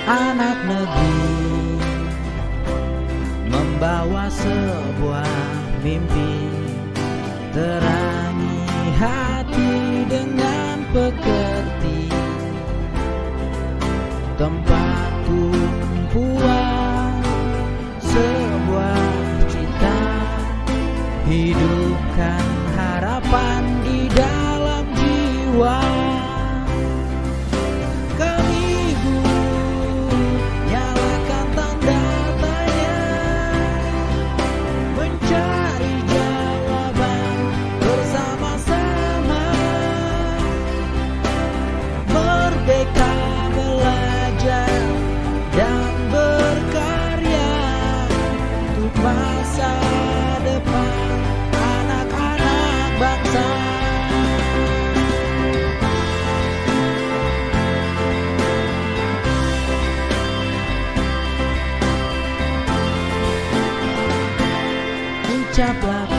Anak negeri membawa sebuah mimpi, terangi hati dengan pekerti, tempat tumpuan sebuah cita, hidupkan harapan di dalam jiwa. Masa depan anak-anak bangsa. Ucaplah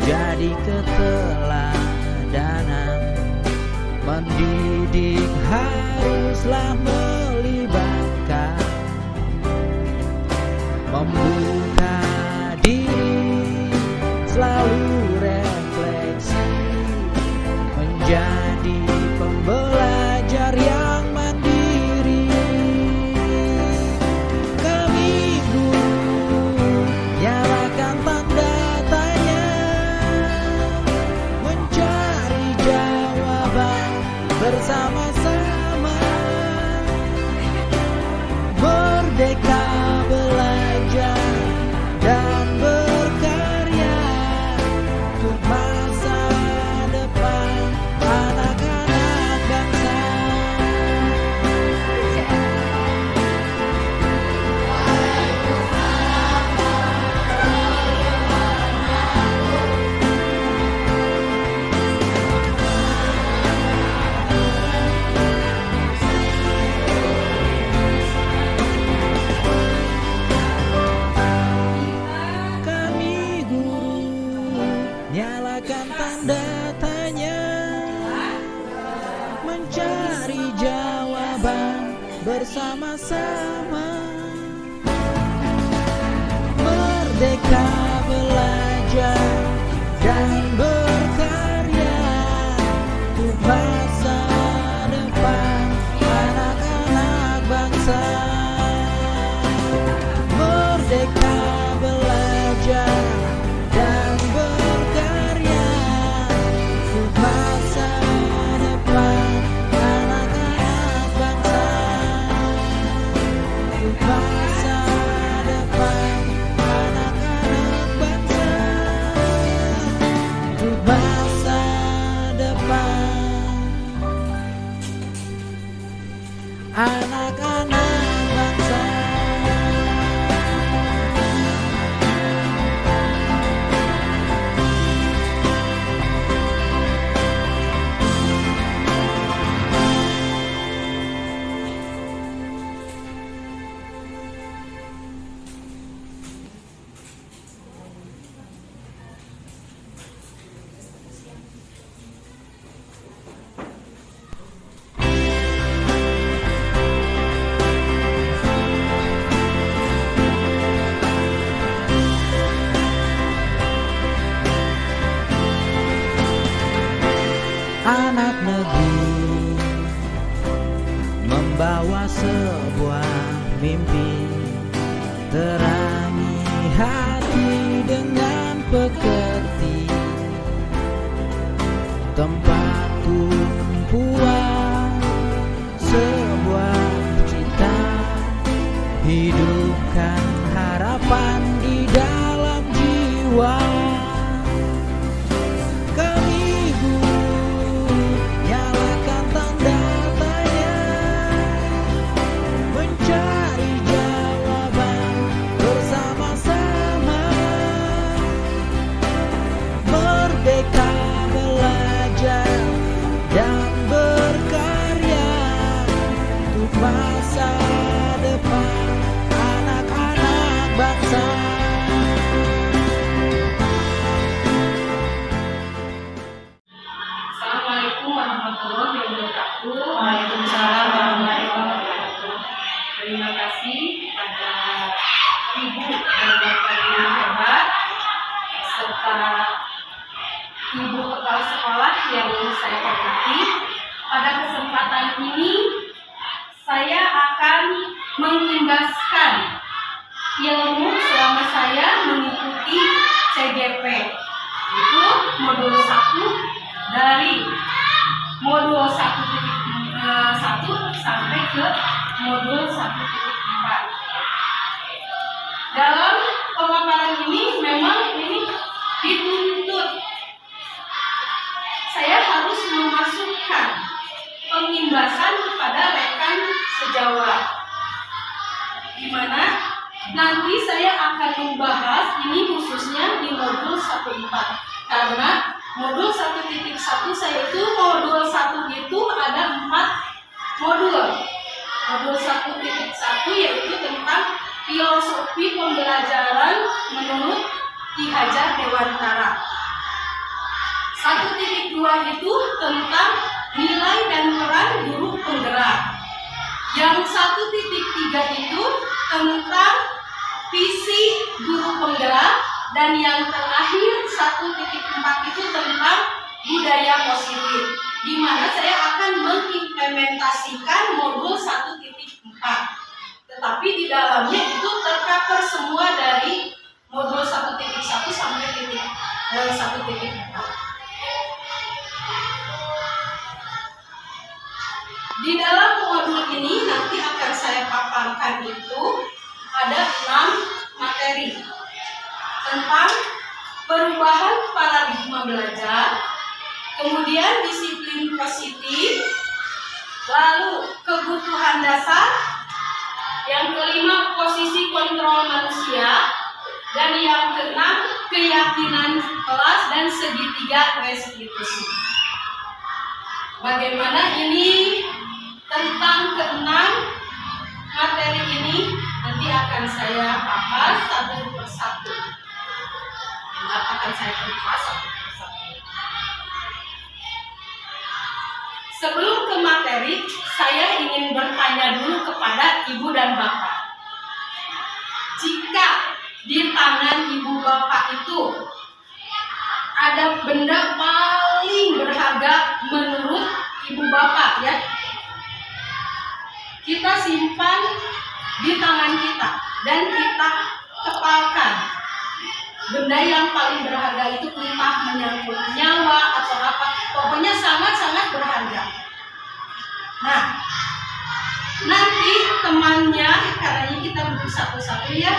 jadi keteladanan, mendidik haruslah melibatkan, membuka diri, selalu refleksi, menjadi pembelajar yang mandiri. Kami guru, nyalakan tanda tanya, mencari jawaban bersama-sama, merdeka belajar dan berkarya untuk masa depan anak-anak bangsa. Nyalakan tanda tanya, mencari jawaban bersama-sama, merdeka belajar dan berkarya untuk masa depan anak-anak bangsa. Merdeka belajar dan berkarya untuk masa depan anak-anak bangsa, untuk masa depan anak-anak bangsa, untuk masa depan anak-anak bangsa. Anak negeri membawa sebuah mimpi, terangi hati dengan pekerti, tempat tumpuan sebuah cita, hidupkan harapan di dalam jiwa. berterima kasih kepada Ibu dan Bapak yang hebat serta Ibu Kepala Sekolah yang saya hormati. Pada kesempatan ini saya akan mengimbaskan ilmu selama saya mengikuti CGP, itu modul 1 dari modul 1.1 sampai ke modul 1.4. Dalam pemaparan ini memang ini dituntut saya harus memasukkan pengimbasan kepada rekan sejawat, di mana nanti saya akan membahas ini khususnya di modul 1.4, karena modul 1.1 saya itu modul 1 itu ada 4 modul. Modul 1.1 yaitu tentang filosofi pembelajaran menurut Ki Hajar Dewantara. 1.2 itu tentang nilai dan peran guru penggerak. Yang 1.3 itu tentang visi guru penggerak, dan yang terakhir 1.4 itu tentang budaya positif, di mana saya akan mengimplementasikan modul 1.4. Tetapi di dalamnya itu tercover semua dari modul 1.1 sampai 1.4. Di dalam modul ini nanti akan saya paparkan itu ada 6 materi tentang perubahan paradigma belajar, kemudian disiplin positif, lalu kebutuhan dasar, yang kelima posisi kontrol manusia, dan yang keenam keyakinan kelas dan segitiga restitusi. Bagaimana ini tentang keenam materi ini nanti akan saya papas satu persatu. Akan saya kupas satu persatu. Sebelum ke materi, saya ingin bertanya dulu kepada Ibu dan Bapak. Jika di tangan Ibu Bapak itu ada benda paling berharga menurut Ibu Bapak, ya, kita simpan di tangan kita dan kita kepalkan. Benda yang paling berharga itu entah menyangkut nyawa atau apa, pokoknya sangat-sangat berharga. Nah, nanti temannya, karena kita satu-satu ya,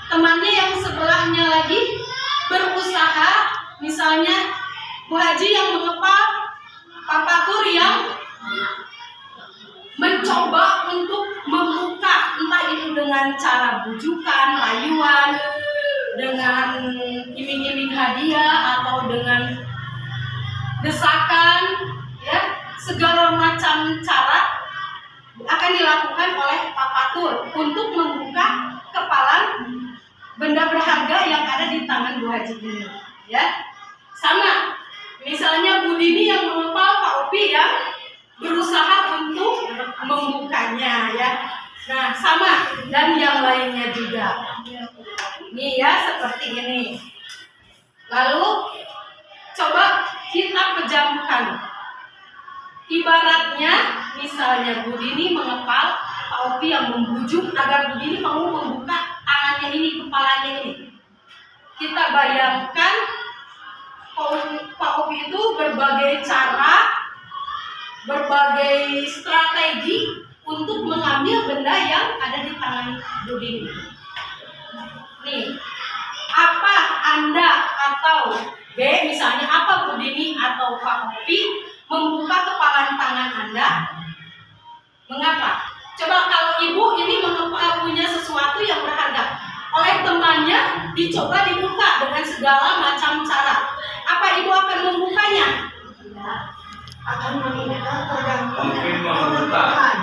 temannya yang sebelahnya lagi berusaha, misalnya Bu Haji yang mengepal, Pak Patur yang mencoba untuk membuka, entah itu dengan cara bujukan, rayuan, dengan iming-iming hadiah atau dengan desakan, ya, segala macam cara akan dilakukan oleh Pak Patur untuk membuka kepalan benda berharga yang ada di tangan Bu Haji ini, ya. Sama, misalnya Bu Dini yang mengepal, Pak Opi yang berusaha untuk membukanya, ya. Nah, sama, dan yang lainnya juga. Ini ya, seperti ini. Lalu coba kita pejamkan. Ibaratnya misalnya Bu Dini mengepal, Pak Opi yang membujuk agar Bu Dini mau membuka tangannya ini, kepalanya ini. Kita bayangkan Pak Opi itu berbagai cara, berbagai strategi untuk mengambil benda yang ada di tangan Bu Dini. Nih, apa Anda atau B, misalnya apa Bu Dini atau Pak Opi membuka kepalan tangan Anda? Mengapa? Coba kalau Ibu ini punya sesuatu yang berharga, oleh temannya dicoba dibuka dengan segala macam cara. Apa Ibu akan membukanya? Akan membuka tergantung kebutuhan.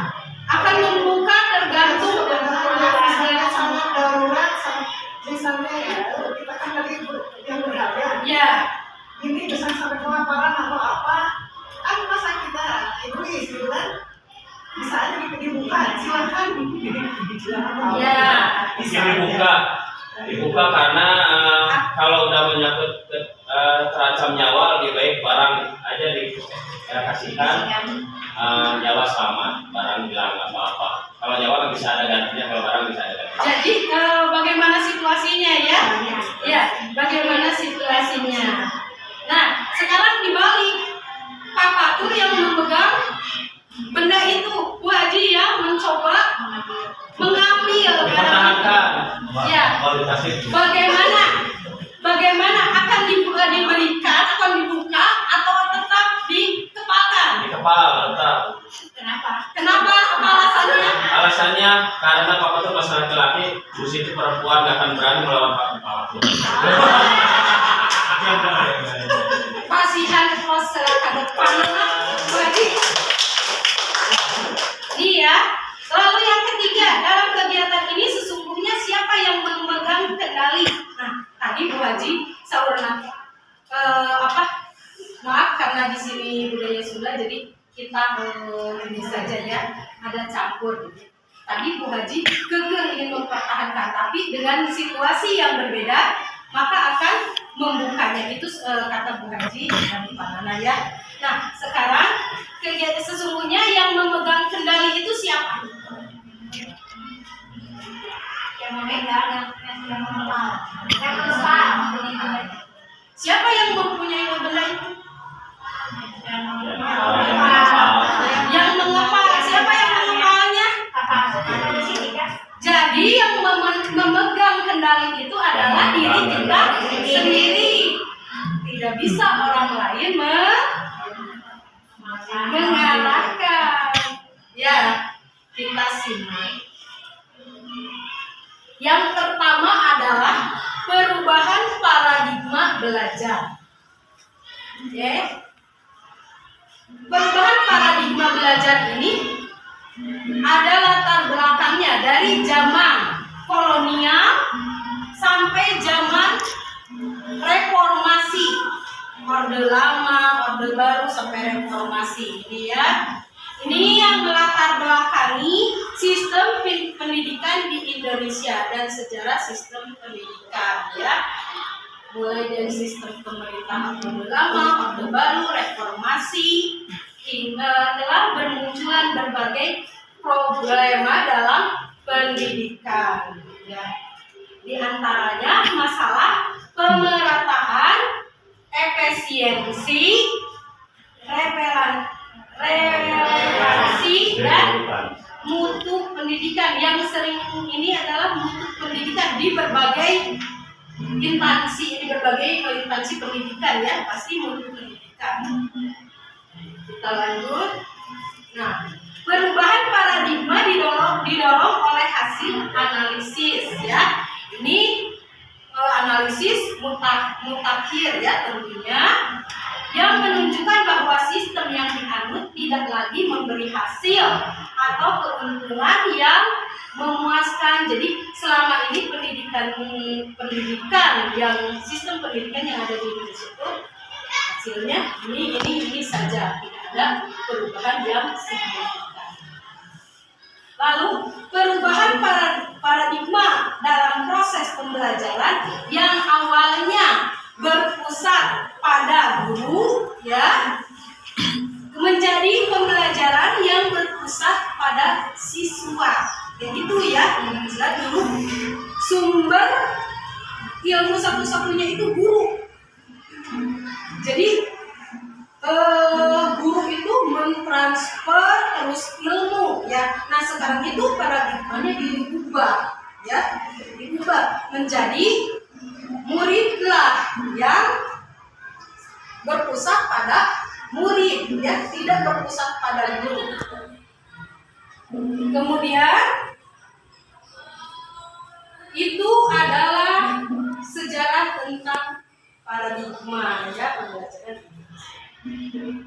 Akan membuka tergantung dengan sangat darurat, misalnya ya, kita kan lagi yang berharga. Ya. Ini bisa sampai kelaparan atau apa? Kan masa kita egois, gitu kan? Bisa aja dibuka, silakan. Ya. Dibuka karena kalau udah menyangkut terancam nyawa, lebih baik barang aja dikasihkan, nyawa selamat, barang hilang nggak apa-apa. Kalau nyawa kan bisa ada gantinya, kalau barang bisa ada gantinya. Jadi bagaimana situasinya ya? Ya, bagaimana situasinya? Nah, sekarang dibalik, Pak Patur yang memegang benda itu, Bu Haji yang mencoba mengambil Dipertahankan. Ya. Bagaimana akan diberikan, akan dibuka atau tetap dikepalkan? Dikepal tetap. Kenapa? Apa alasannya? Alasannya karena Pak Patur masih laki-laki, Bu Siti perempuan gak akan berani melawan Pak Patur. Pasihan masyarakat panah bagi. Iya. Lalu yang ketiga, dalam kegiatan ini sesungguhnya siapa yang memegang kendali? Nah, tadi Bu Haji saurna maaf karena di sini budaya Sunda, jadi kita ini saja ya, ada campur. Tadi Bu Haji kekeh ingin mempertahankan, tapi dengan situasi yang berbeda, maka akan membukanya. Itu kata Bu Haji dan Pak Nana ya. Nah, sekarang kegiatan sesungguhnya yang memegang kendali itu siapa? Yang memegang, yang mengenal. Siapa yang mempunyai benda itu? Yang mengepal. Siapa yang mengepalnya? Jadi yang memegang kendali itu adalah diri kita sendiri. Tidak bisa orang lain mengalahkan. Ya, kita simak. Yang pertama adalah perubahan paradigma belajar. Ya. Perubahan paradigma belajar ini ada latar belakangnya dari zaman kolonial sampai zaman reformasi. Orde lama, orde baru sampai reformasi ini ya. Ini yang melatar belakangi sistem pendidikan di Indonesia dan sejarah sistem pendidikan ya. Mulai dari sistem pemerintahan orde lama, orde baru, reformasi, hingga telah bermunculan berbagai problema dalam pendidikan ya. Di antaranya masalah pemerataan, efisiensi, relevansi dan mutu pendidikan. Yang sering ini adalah mutu pendidikan di berbagai instansi pendidikan ya, pasti mutu pendidikan. Kita lanjut. Nah, perubahan paradigma didorong oleh hasil analisis ya. Ini analisis mutakhir ya tentunya, yang menunjukkan bahwa sistem yang dianut tidak lagi memberi hasil atau keuntungan yang memuaskan. Jadi selama ini pendidikan yang sistem pendidikan yang ada di Indonesia itu hasilnya ini saja, tidak ada perubahan yang signifikan. Lalu perubahan paradigma dalam proses pembelajaran yang awalnya berpusat pada guru ya, menjadi pembelajaran yang berpusat pada siswa. Begitu ya, istilah dulu sumber ilmu satu-satunya itu guru. Jadi guru itu mentransfer terus ilmu ya. Nah sekarang itu paradigmanya diubah ya, diubah menjadi muridlah yang berpusat pada murid ya, tidak berpusat pada guru. Kemudian itu adalah sejarah tentang paradigma ya pembelajaran.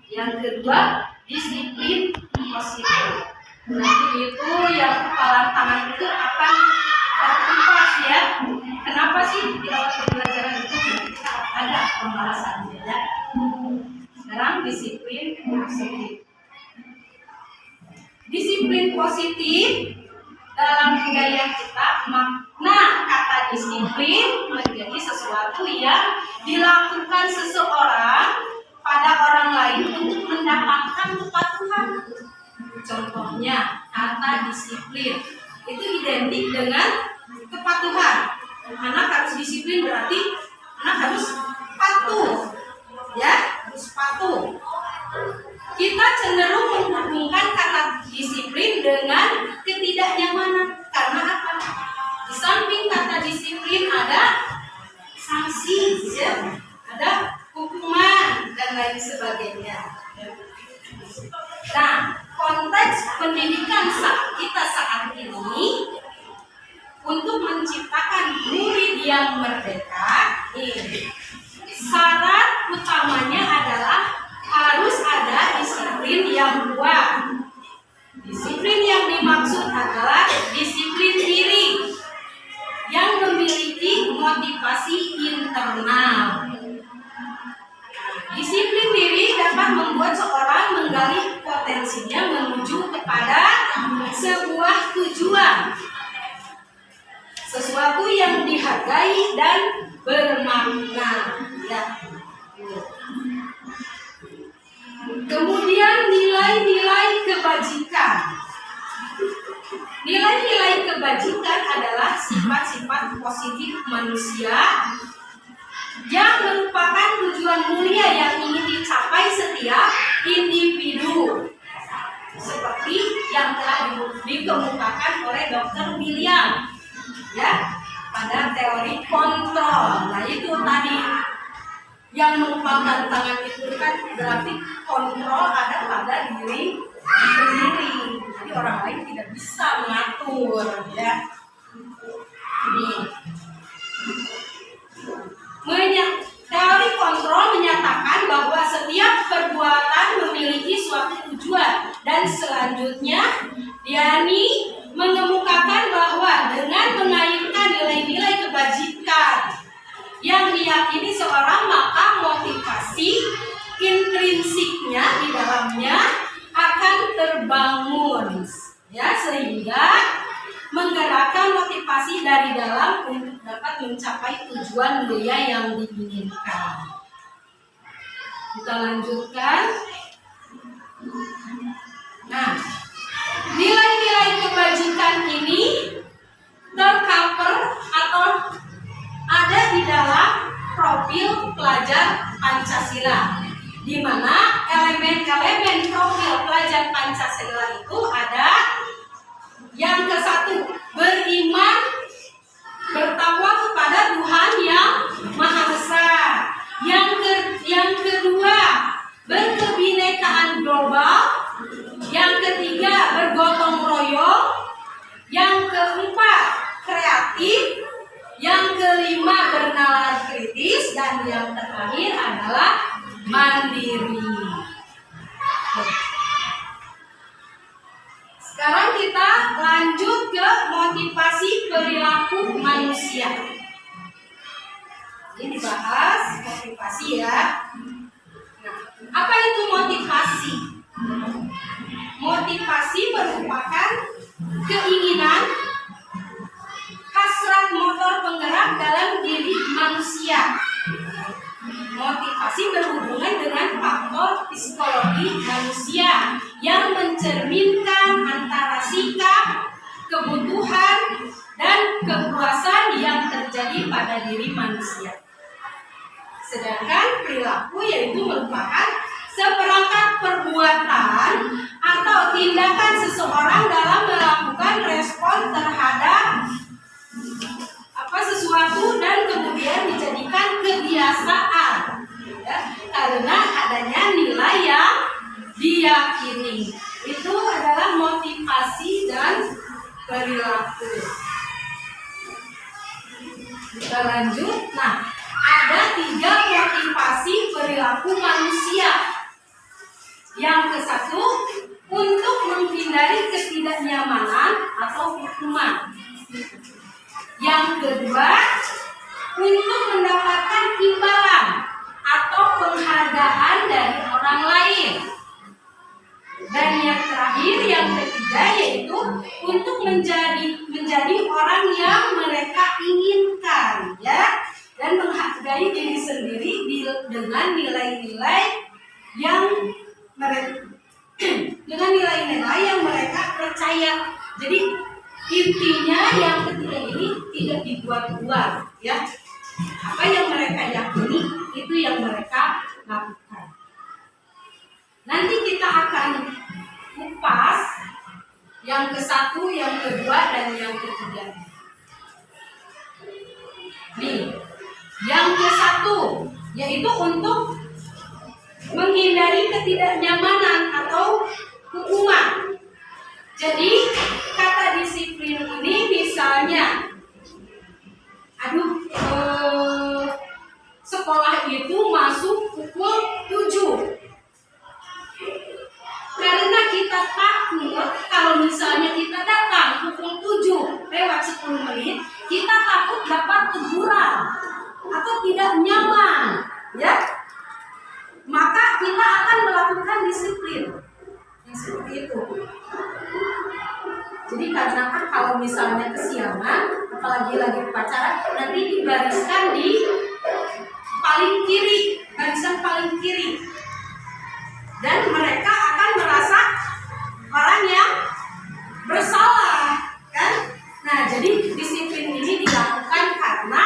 Yang kedua, disiplin positif. Nanti itu yang kepalan tangan itu akan terkupas ya. Kenapa sih di awal pembelajaran itu ada pembahasannya ya? Sekarang disiplin positif. disiplin positif dalam budaya kita, makna kata disiplin menjadi sesuatu yang dilakukan seseorang pada orang lain untuk mendapatkan kepatuhan. Contohnya, kata disiplin itu identik dengan kepatuhan. Anak harus disiplin berarti anak harus patuh, ya, harus patuh. Kita cenderung menghubungkan kata disiplin dengan ketidaknyamanan. Karena apa? Di samping kata disiplin ada sanksi, ya, ada hukuman dan lain sebagainya. Nah, konteks pendidikan kita saat ini untuk menciptakan murid yang merdeka, syarat utamanya adalah harus ada disiplin yang kuat. Disiplin yang dimaksud adalah disiplin diri yang memiliki motivasi internal. Disiplin diri dapat membuat seorang menggali potensinya menuju kepada sebuah tujuan, sesuatu yang dihargai dan bermakna. Ya. Kemudian nilai-nilai kebajikan. Nilai-nilai kebajikan adalah sifat-sifat positif manusia yang merupakan tujuan mulia yang ingin dicapai setiap individu, seperti yang telah dikemukakan oleh Dr. William, ya, pada teori kontrol. Nah, itu tadi yang merupakan tangan itu kan berarti kontrol ada pada diri sendiri. Jadi orang lain tidak bisa mengatur, ya. Teori kontrol menyatakan bahwa setiap perbuatan memiliki suatu tujuan, dan selanjutnya Diani mengemukakan bahwa dengan mengaitkan nilai-nilai kebajikan yang diyakini seorang, maka motivasi intrinsiknya di dalamnya akan terbangun, ya, sehingga menggerakkan motivasi dari dalam untuk dapat mencapai tujuan mulia yang diinginkan. Kita lanjutkan. Nah, nilai-nilai kebajikan ini tercover atau ada di dalam profil pelajar Pancasila, di mana elemen-elemen profil pelajar Pancasila itu ada yang ke satu, beriman, bertakwa kepada Tuhan yang Maha Besar. Yang kedua, berkebinekaan global. Yang ketiga, bergotong royong. Yang keempat, kreatif. Yang kelima, bernalar kritis. Dan yang terakhir adalah mandiri. Sekarang kita lanjut ke motivasi perilaku manusia. Ini dibahas motivasi, ya. Nah, apa itu motivasi? Motivasi merupakan keinginan, hasrat motor penggerak dalam diri manusia. Motivasi berhubungan dengan faktor psikologi manusia yang mencerminkan antara sikap, kebutuhan, dan kepuasan yang terjadi pada diri manusia. Sedangkan perilaku yaitu merupakan seperangkat perbuatan atau tindakan seseorang dalam melakukan respon terhadap sesuatu dan kemudian dijadikan kebiasaan, ya, karena adanya nilai yang diyakini. Itu adalah motivasi dan perilaku. Kita lanjut. Nah, ada 3 motivasi perilaku manusia. Yang ke satu, untuk menghindari ketidaknyamanan atau hukuman. Yang kedua, untuk mendapatkan imbalan atau penghargaan dari orang lain. Dan yang terakhir, yang ketiga, ketiga yaitu untuk menjadi orang yang mereka inginkan, ya, dan menghargai diri sendiri dengan nilai-nilai yang mereka percaya. Jadi intinya yang ketiga ini tidak dibuat-buat, ya. Apa yang mereka yakini itu yang mereka lakukan. Nanti kita akan kupas yang ke-1, yang kedua, dan yang ketiga. Nih, yang ke-1 yaitu untuk menghindari ketidaknyamanan atau hukuman. Jadi kata disiplin ini misalnya, sekolah itu masuk pukul 7. Karena kita takut kalau misalnya kita datang pukul 7 lewat 10 menit, kita takut dapat teguran atau tidak nyaman, ya. Maka kita akan melakukan disiplin yang seperti itu. Jadi karena kalau misalnya kesiangan, apalagi lagi upacara, nanti dibariskan di paling kiri, barisan paling kiri. Dan mereka akan merasa orang yang bersalah, kan? Nah, jadi disiplin ini dilakukan karena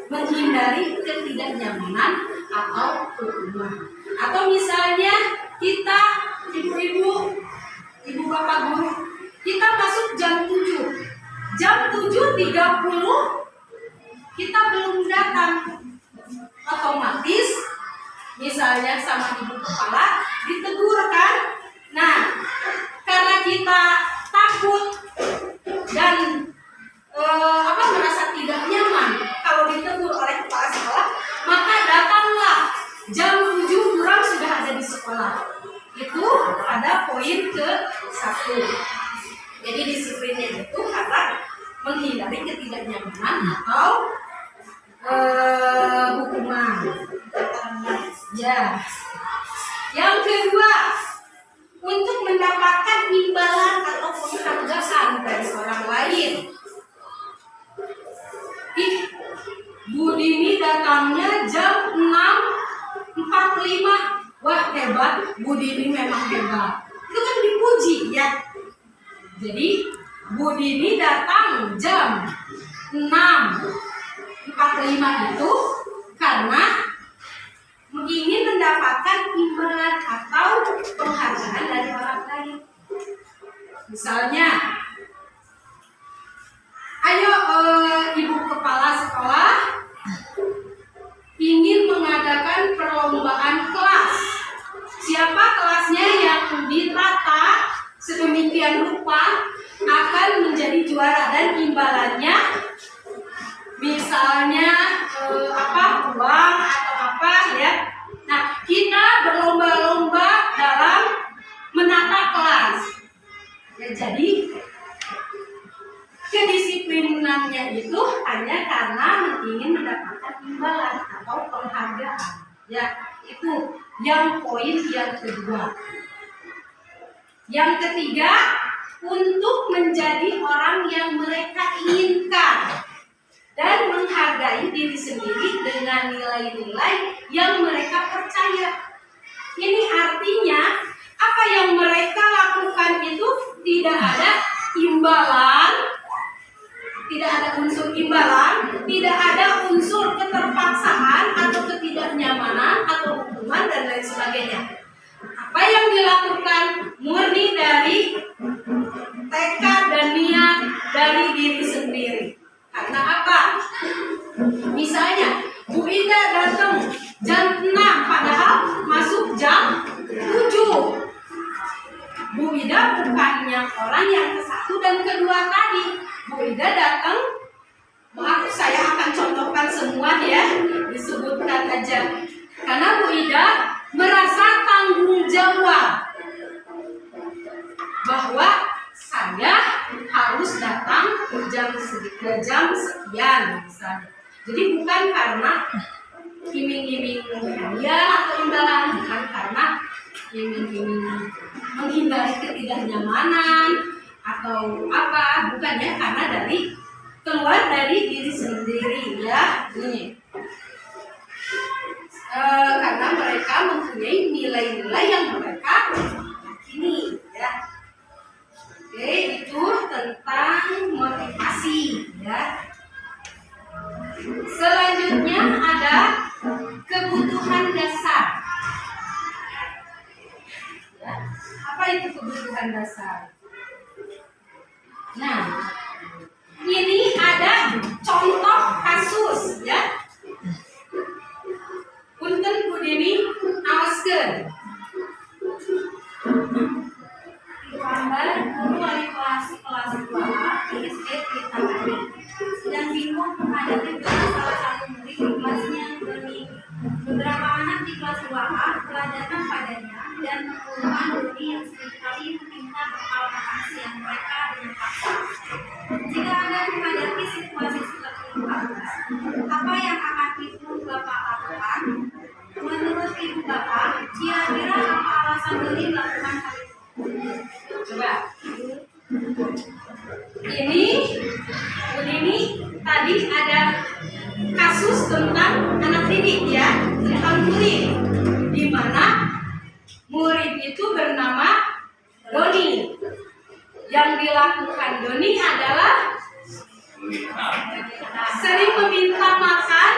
menghindari ketidaknyamanan atau hukuman. Atau misalnya kita ibu-ibu, ibu bapak guru, kita masuk jam 7. Jam 7.30 kita belum datang. Otomatis misalnya sama ibu kepala ditegur, kan? Nah, karena kita takut dan merasa tidak nyaman kalau ditegur oleh kepala sekolah, maka datanglah jam 7 kurang sudah ada di sekolah. Itu pada poin ke-1. Jadi disiplinnya itu karena menghindari ketidaknyamanan atau hukuman. Ya. Yang kedua, untuk mendapatkan imbalan atau penghargaan dari orang lain. Bu Dini datangnya jam 6.45. Wah, hebat, Bu Dini memang hebat. Itu kan dipuji, ya. Jadi Bu Dini datang jam 6.45 itu karena ingin mendapatkan imbalan atau penghargaan dari orang lain. Misalnya, ayo ibu kepala sekolah ingin mengadakan perlombaan kelas. Siapa kelasnya yang ditata sedemikian rupa akan menjadi juara, dan imbalannya misalnya uang atau apa, ya. Nah, kita berlomba-lomba dalam menata kelas. Ya, jadi kedisiplinannya itu hanya karena ingin mendapatkan imbalan atau penghargaan. Ya, itu yang poin yang kedua. Yang ketiga, untuk menjadi orang yang mereka inginkan dan menghargai diri sendiri dengan nilai-nilai yang mereka percaya. Ini artinya apa yang mereka lakukan itu tidak ada imbalan, tidak ada unsur imbalan, tidak ada unsur keterpaksaan atau ketidaknyamanan atau hukuman dan lain sebagainya. Apa yang dilakukan murni dari tekad dan niat dari diri sendiri. Karena apa? Misalnya Bu Ida datang jam 6 padahal masuk jam 7. Bu Ida bukannya orang yang ke-1 dan kedua tadi. Bu Ida datang, maaf saya akan contohkan semua, ya, disebutkan aja. Karena Bu Ida merasa tanggung jawab bahwa saya harus datang jam sekian misalnya. Jadi bukan karena iming-iming hadiah atau imbalan, bukan karena iming-iming menghindari ketidaknyamanan atau apa, bukan ya, karena dari keluar dari diri sendiri ya ini. Karena mereka mempunyai nilai-nilai yang mereka yakini ya. Oke, itu tentang motivasi ya. Selanjutnya ada kebutuhan dasar. Ya, apa itu kebutuhan dasar? Nah, ini ada contoh kasus ya. Punten Bu Dini, awaskeun. Gambar guru wali kelas 2 di SD Tirtawati sedang bingung menghadapi salah satu murid di kelasnya Doni. Beberapa anak di kelas 2A telah datang padanya dan mengeluhkan Doni yang seringkali meminta bekal makan siang mereka dengan paksa. Jika Anda menghadapi situasi seperti itu, apa yang akan Ibu Bapak lakukan? Menurut Ibu Bapak, kira-kira apa alasan Doni melakukan hal itu? Coba. Ini tadi ada kasus tentang anak didik ya, tentang murid, di mana murid itu bernama Doni. Yang dilakukan Doni adalah sering meminta makan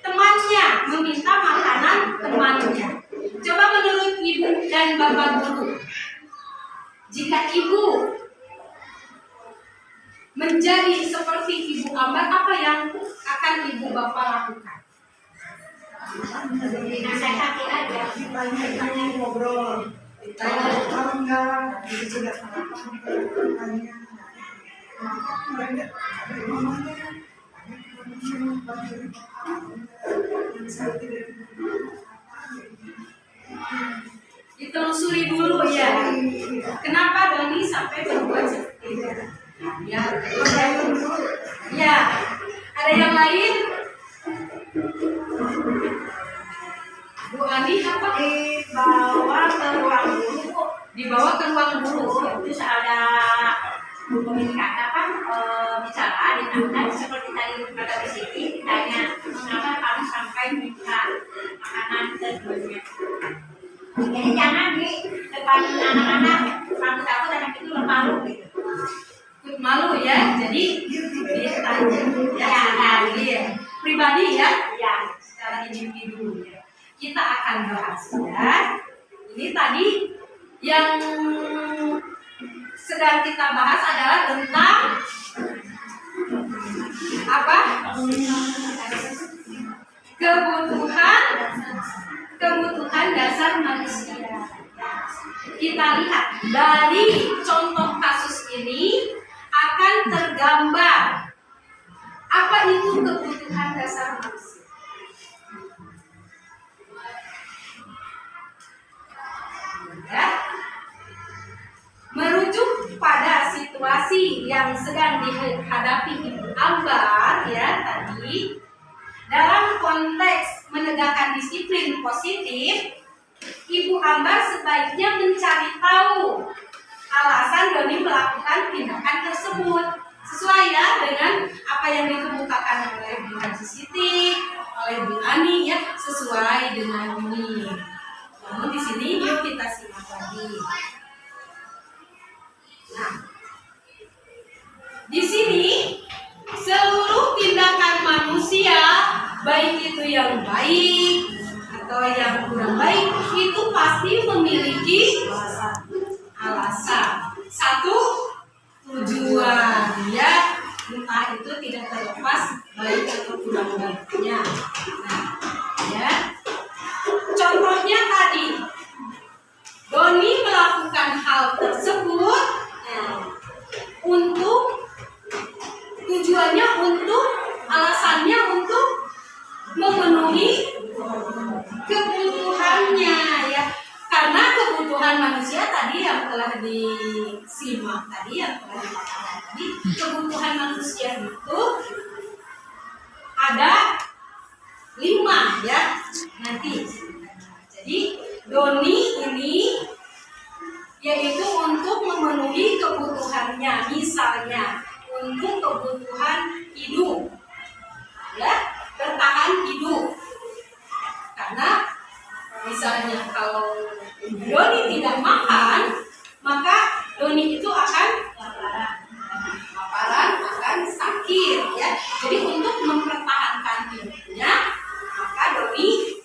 temannya, meminta makanan temannya. Coba menurut Ibu dan Bapak guru, jika Ibu menjadi seperti Ibu Ambar, apa yang akan Ibu Bapak lakukan? Dinasehati aja, banyak ngobrol. Ditanya tahu enggak, itu juga salah tanya. Ditelusuri dulu ya. Kenapa Doni sampai berbuat seperti itu? Ya, ya. Ada yang lain? Bu Ani apa? Dibawa ke ruang guru. Dibawa ke ruang guru. Terus ada komunikasi bicara ditanya seperti tadi kata di sini, ditanya mengapa kamu sampai minta makanan keduanya. Jadi jangan di depan anak-anak, kamu takut anak itu malu gitu. Malu ya, jadi ditanya ya, pribadi ya, secara individu ya. Kita akan bahas ya. Ini tadi yang sedang kita bahas adalah tentang apa? Kebutuhan dasar manusia. Kita lihat dari contoh kasus ini akan tergambar apa itu kebutuhan dasar manusia. Ya. Merujuk pada situasi yang sedang dihadapi Ibu Ambar ya tadi, dalam konteks menegakkan disiplin positif, Ibu Ambar sebaiknya mencari tahu alasan Doni melakukan tindakan tersebut sesuai ya dengan apa yang dikemukakan oleh Bu Haji Siti, oleh Bu Ani ya, sesuai dengan ini. Namun di sini yuk kita simak lagi. Nah, di sini seluruh tindakan manusia, baik itu yang baik atau yang kurang baik, itu pasti memiliki alasan. Satu, tujuan ya, entah itu tidak terlepas baik atau kurang baiknya. Nah, ya. Contohnya tadi, Doni melakukan hal tersebut untuk tujuannya, untuk alasannya untuk memenuhi kebutuhannya ya. Karena kebutuhan manusia tadi yang telah disimak tadi, yang telah dikatakan tadi, kebutuhan manusia itu ada 5 ya. Nanti jadi Doni ini yaitu misalnya untuk kebutuhan hidup, ya, bertahan hidup. Karena misalnya kalau Doni tidak makan, maka Doni itu akan kelaparan, akan sakit, ya. Jadi untuk mempertahankan hidupnya, maka Doni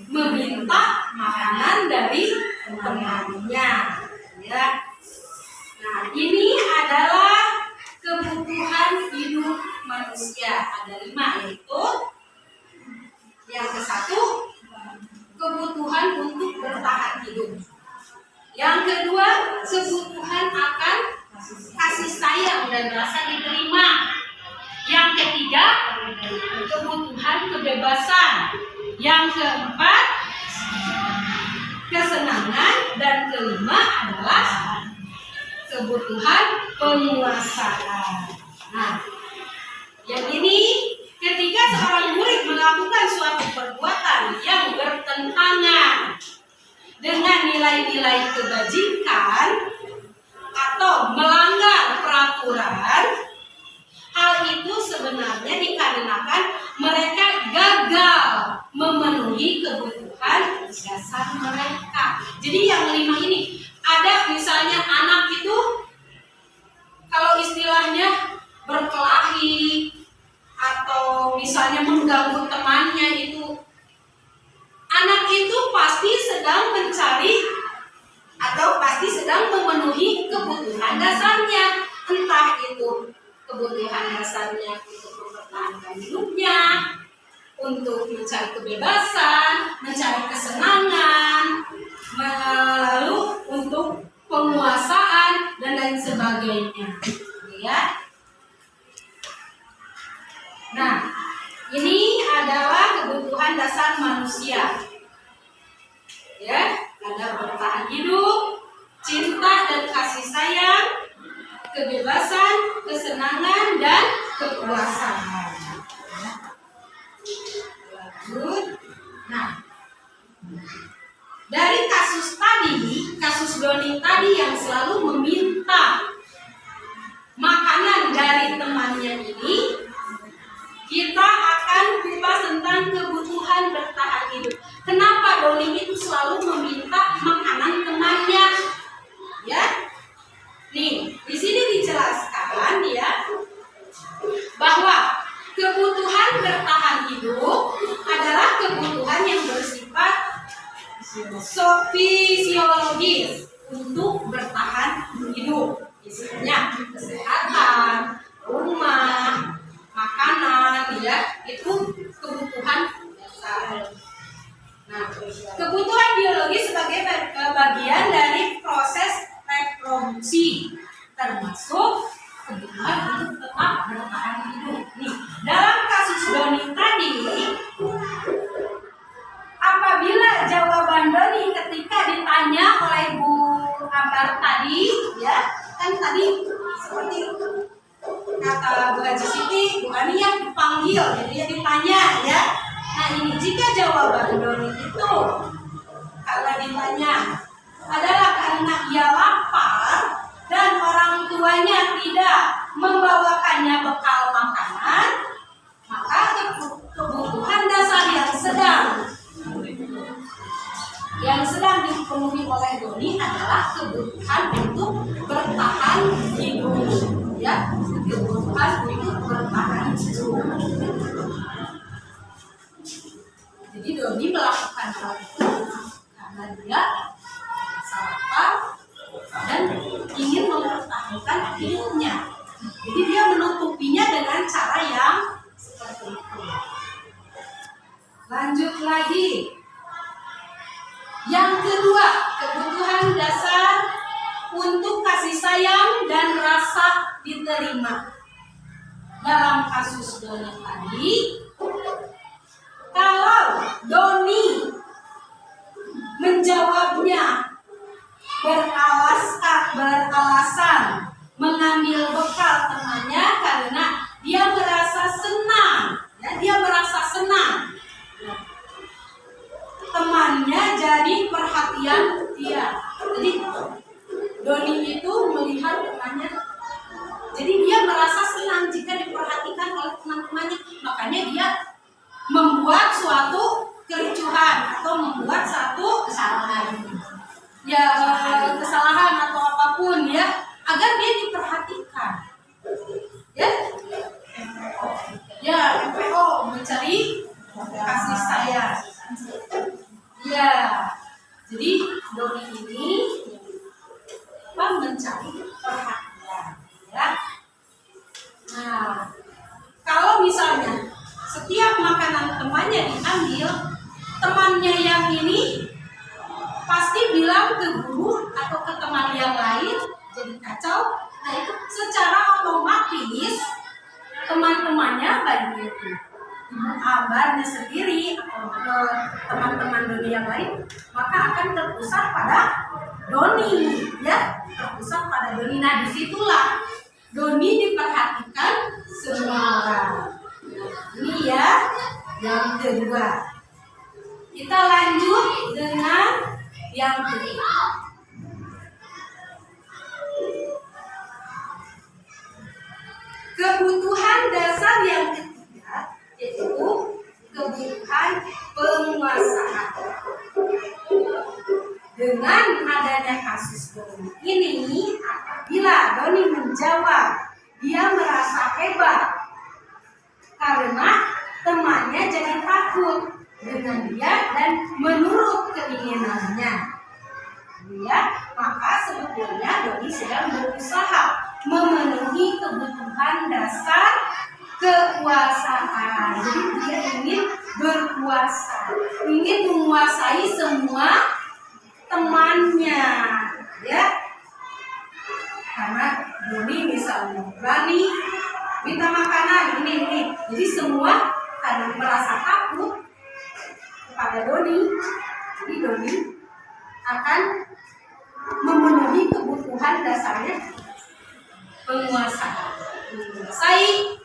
meminta makanan dari temannya, ya. Nah, ini adalah kebutuhan hidup manusia. Ada 5, yaitu yang ke-1 kebutuhan untuk bertahan hidup. Yang kedua, kebutuhan akan kasih sayang dan rasa diterima. Yang ketiga, kebutuhan kebebasan. Yang keempat, kesenangan. Dan kelima adalah kebutuhan penguasaan. Nah, yang ini ketika seorang murid melakukan suatu perbuatan yang bertentangan dengan nilai-nilai kebajikan atau melanggar peraturan, hal itu sebenarnya dikarenakan mereka gagal memenuhi kebutuhan dasar mereka. Jadi yang 5 ini, ada misalnya anak itu kalau istilahnya berkelahi atau misalnya mengganggu temannya, itu anak itu pasti sedang mencari atau pasti sedang memenuhi kebutuhan dasarnya. Entah itu kebutuhan dasarnya untuk mempertahankan hidupnya, untuk mencari kebebasan, mencari kesenangan, lalu untuk penguasaan dan lain sebagainya, ya. Nah, ini adalah kebutuhan dasar manusia, ya. Ada bertahan hidup, cinta dan kasih sayang, kebebasan, kesenangan dan kekuasaan. Lanjut. Nah, dari kasus tadi, kasus Doni tadi yang selalu meminta makanan dari temannya ini, kita akan kupas tentang kebutuhan bertahan hidup. Kenapa Doni itu selalu meminta makanan temannya? Ya, nih di sini dijelaskan, ya, bahwa kebutuhan bertahan hidup adalah kebutuhan yang bersifat fisiologis untuk bertahan hidup. Misalnya kesehatan, rumah, makanan, ya, itu kebutuhan dasar. Nah, kebutuhan biologis sebagai bagian dari proses reproduksi, termasuk kebutuhan untuk tetap bertahan hidup. Nih, dalam kasus Doni tadi, apabila jawaban Doni ketika ditanya oleh Bu Ambar tadi, ya, kan tadi seperti kata Bu Haji Siti, Bu Ani yang dipanggil, jadi ya ditanya, ya. Nah, ini jika jawaban Doni itu karena ditanya adalah karena ia lapar dan orang tuanya tidak membawakannya bekal makanan, maka kebutuhan dasar yang sedang dipenuhi oleh Doni adalah kebutuhan untuk bertahan hidup, ya, kebutuhan untuk bertahan hidup. Jadi Doni melakukan hal itu karena dia lapar dan ingin mempertahankan hidupnya. Jadi dia menutupinya dengan cara yang seperti itu. Lanjut lagi. Yang kedua, kebutuhan dasar untuk kasih sayang dan rasa diterima. Dalam kasus Doni tadi, kalau Doni menjawabnya beralasan mengambil bekal temannya karena dia merasa senang, ya, dia merasa senang. Temannya jadi perhatian dia. Jadi Doni itu melihat temannya perhatikan. Ya, ya MPO mencari kasih sayang. Ya, jadi Doni ini mencari perhatian. Ya. Nah, kalau misalnya setiap makanan temannya diambil, temannya yang ini pasti bilang ke guru atau ke teman yang lain, jadi kacau. Nah itu secara otomatis teman-temannya baik itu ibu kabarnya sendiri atau ke teman-teman Doni yang lain, maka akan terpusat pada Doni, ya, terpusat pada Doni. Nah disitulah Doni diperhatikan semua orang. Ini ya yang kedua. Kita lanjut dengan yang kedua. Kebutuhan dasar yang ketiga yaitu kebutuhan penguasaan. Dengan adanya kasus Doni ini, apabila Doni menjawab, dia merasa hebat karena temannya jadi takut dengan dia dan menurut keinginannya. Ya, maka sebetulnya Doni sedang berusaha memenuhi kebutuhan dasar kekuasaan. Jadi dia ingin berkuasa, ingin menguasai semua temannya, ya. Karena Doni misalnya berani minta makanan ini. Jadi semua karena merasa takut kepada Doni, jadi Doni akan memenuhi kebutuhan dasarnya penguasaan, menguasai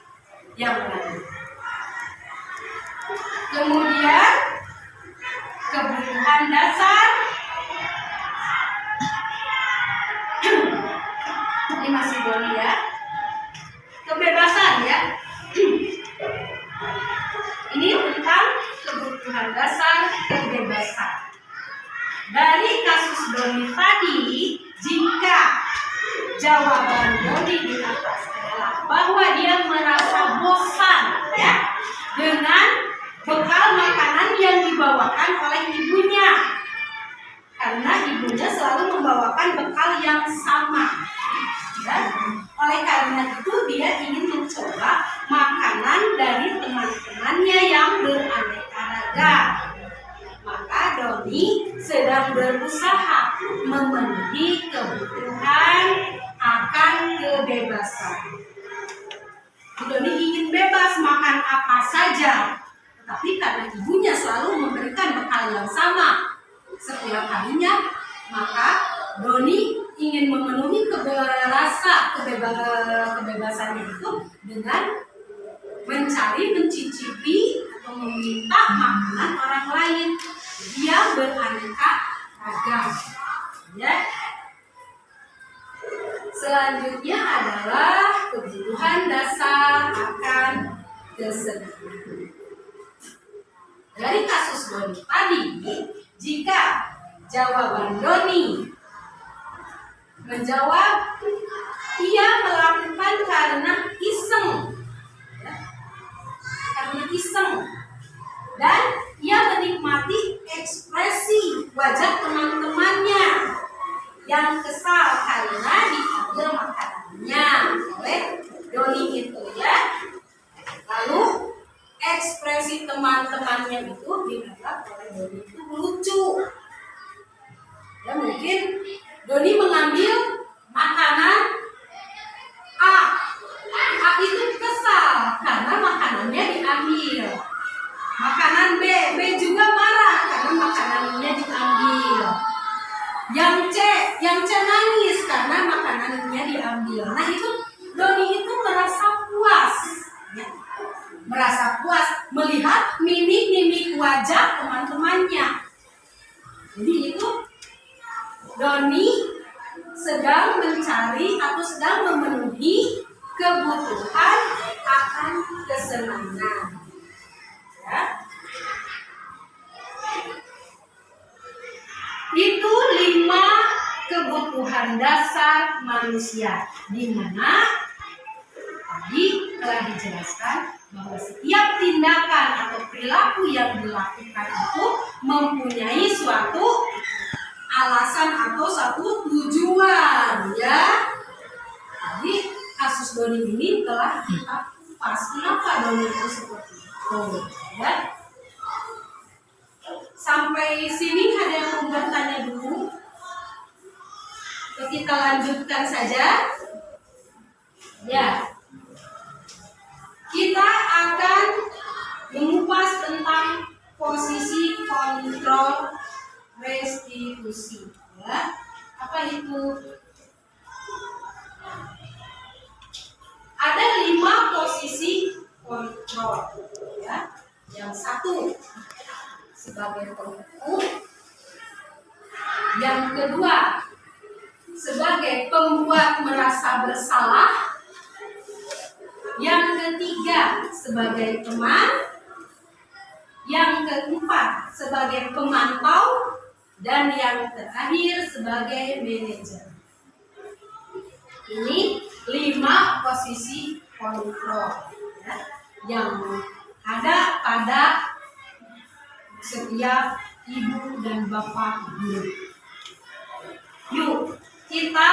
yang lain. Kemudian kebutuhan dasar ini masih Doni ya, kebebasan ya. Ini tentang kebutuhan dasar kebebasan. Dari kasus Doni tadi, jika jawaban Doni di atas adalah bahwa dia merasa bosan ya dengan bekal makanan yang dibawakan oleh ibunya, karena ibunya selalu membawakan bekal yang sama. Ya. Oleh karena itu dia ingin mencoba makanan dari teman-temannya yang beraneka ragam. Maka Doni sedang berusaha memenuhi kebutuhan akan kebebasan. Doni ingin bebas makan apa saja, tetapi karena ibunya selalu memberikan bekal yang sama setiap harinya, maka Doni ingin memenuhi kebebasannya itu dengan mencicipi atau meminta makanan orang lain. Dia beraneka ragam. Ya. Selanjutnya adalah kebutuhan dasar akan kesenangan. Dari kasus Doni tadi, jika jawaban Doni menjawab ia melakukan karena iseng, ya, karena iseng, dan ia menikmati ekspresi wajah teman-temannya yang kesal karena diambil makanannya oleh Doni itu ya. Lalu ekspresi teman-temannya itu dianggap oleh Doni itu lucu. Ya mungkin Doni mengambil makanan A. A itu kesal karena makanannya diambil. Makanan B. B juga marah karena makanannya diambil. Yang C nangis karena makanannya diambil. Nah itu Doni itu merasa puas. Ya. Merasa puas melihat mimik-mimik wajah teman-temannya. Jadi itu Doni sedang mencari atau sedang memenuhi kebutuhan akan kesenangan. Ya. Itu 5 kebutuhan dasar manusia, di mana Tadi telah dijelaskan bahwa setiap tindakan atau perilaku yang dilakukan itu mempunyai suatu alasan atau satu tujuan, ya. Jadi kasus Doni ini telah kita kupas. Kenapa Doni itu seperti itu, ya? Sampai sini ada yang mau bertanya dulu? Atau kita lanjutkan saja? Ya. Kita akan mengupas tentang posisi kontrol restitusi. Ya. Apa itu? Ada 5 posisi kontrol. Ya. Yang satu sebagai penghukum, yang kedua sebagai pembuat merasa bersalah, yang ketiga sebagai teman, yang keempat sebagai pemantau, dan yang terakhir sebagai manajer. Ini 5 posisi kontrol, ya, yang ada pada setiap ibu dan bapak guru. Yuk, kita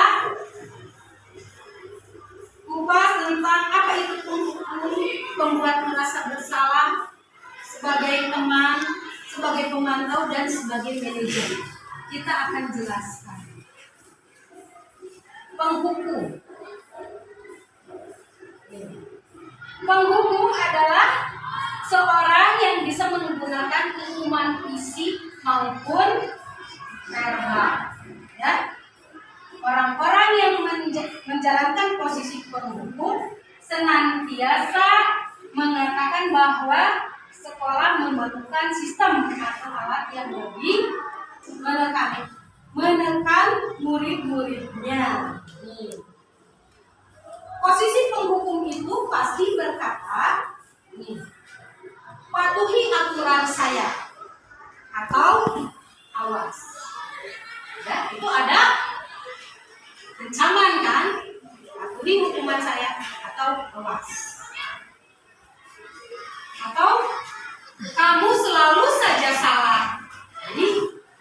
kupas tentang apa itu penghukum, pembuat merasa bersalah, sebagai teman, sebagai pemantau, dan sebagai manajer. Kita akan jelaskan. Penghukum. Penghukum adalah seorang yang bisa menggunakan hukuman fisik maupun verbal. Ya. Orang-orang yang menjalankan posisi penghukum senantiasa mengatakan bahwa sekolah memerlukan sistem atau alat yang lebih menekan murid-muridnya. Posisi penghukum itu pasti berkata, patuhi aturan saya atau awas. Ya, itu ada ancaman kan? Patuhi hukuman saya atau awas. Atau kamu selalu saja salah. Jadi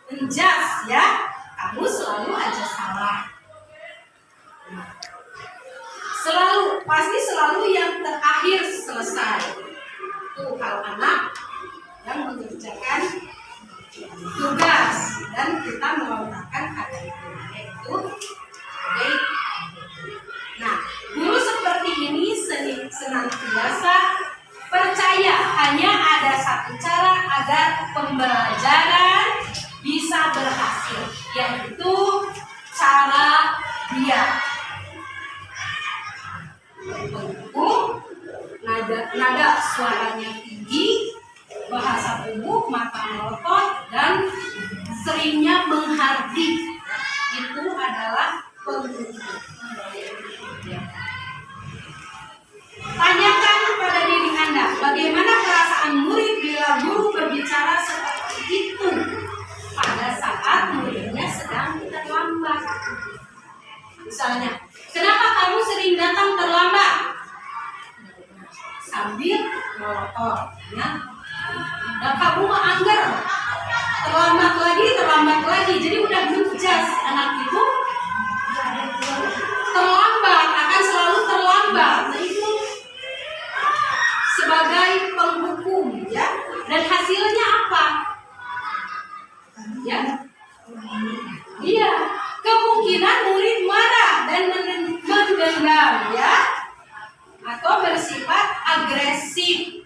menjas, ya, kamu selalu aja salah. Selalu, pasti selalu yang terakhir selesai. Itu kalau anak yang mengerjakan tugas dan kita melontarkan kata itu, yaitu sebagai. Nah, guru seperti ini senantiasa percaya hanya ada satu cara agar pembelajaran bisa berhasil, yaitu cara dia. Penghukum, nada suaranya tinggi, bahasa tubuh, mata melotot, dan seringnya menghardik. Itu adalah penghukum. Tanyakan kepada diri Anda, bagaimana perasaan murid bila guru berbicara seperti itu pada saat muridnya sedang terlambat. Misalnya, kenapa kamu sering datang terlambat? Sambil melotot, ya. Dan kamu angger, terlambat lagi. Jadi udah menjas anak itu terlambat, akan selalu terlambat. Nah, itu sebagai penghukum, ya. Dan hasilnya apa? Ya, iya, kemungkinan murid marah dan mendendam, ya, atau bersifat agresif.